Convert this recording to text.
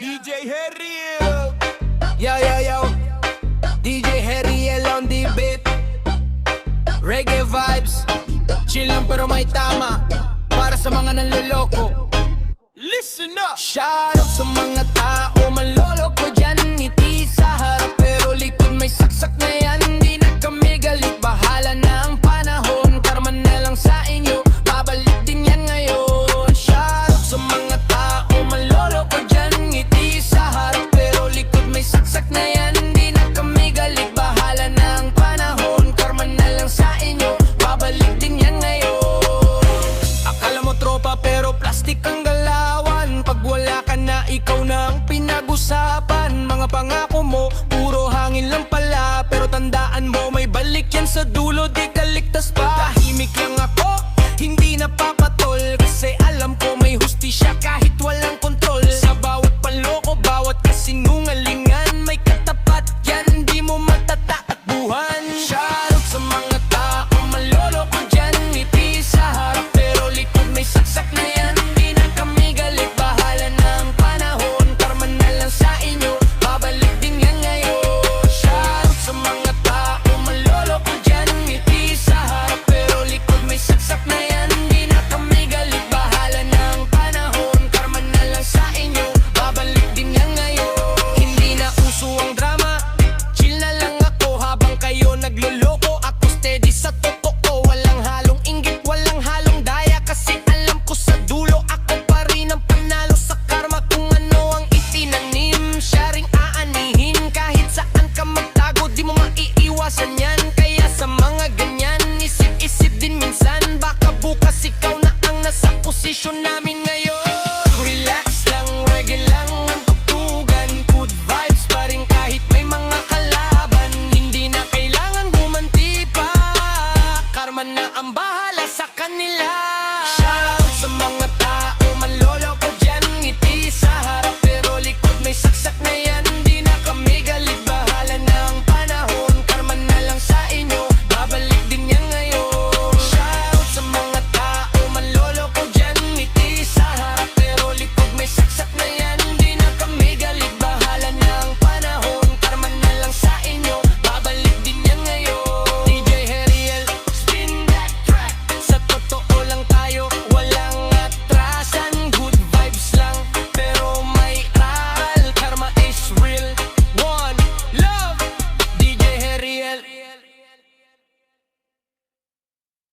DJ Heriel. Yo, yo, yo, DJ Heriel on the beat. Reggae vibes, chill lang pero may tama. Para sa mga nanloloko, Listen up. shout out sa mga tao manloloko dyan. Ngiti sa harap pero likod may saksak na yan. Di na kami galit, bahala na ang panahon. Karma na lang sa inyo, babalik din yan ngayon. Shout out sa mga tao manloloko dyan. Ngiti sa harap pero likod may saksak na yan. Di na kami galit, bahala na ang panahon. Karma na lang sa inyo, babalik din yan ngayon. Akala mo tropa pero plastic ang galawan. Pag wala ka na, ikaw na ang pinag-usapan. Mga pangako mo, puro hangin lang pala. Pero tandaan mo, may balik yan sa dulo, di ka ligtas pa.